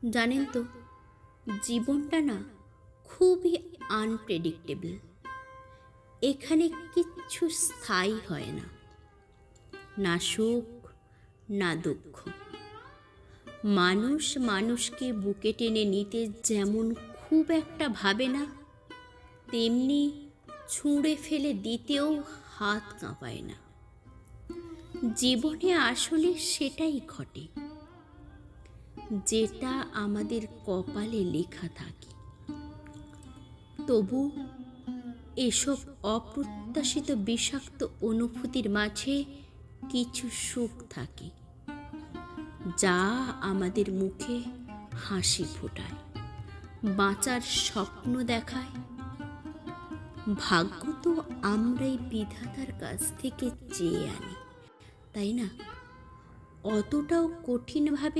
জানেন তো, জীবনটা না খুবই আনপ্রেডিক্টেবল। এখানে কিচ্ছু স্থায়ী হয় না, না সুখ না দুঃখ। মানুষ মানুষকে বুকে টেনে নিতে যেমন খুব একটা ভাবে না, তেমনি ছুঁড়ে ফেলে দিতেও হাত কাঁপায় না। জীবনে আসলে সেটাই ঘটে, যেটা আমাদের কপালে লেখা থাকে। তবু এসব অপ্রত্যাশিত বিষাক্ত অনুভূতির মাঝে কিছু সুখ থাকে, যা আমাদের মুখে হাসি ফোটায়, বাঁচার স্বপ্ন দেখায়। ভাগ্য তো আমরাই বিধাতার কাছ থেকে চেয়ে আনি, তাই না? অতটাও কঠিনভাবে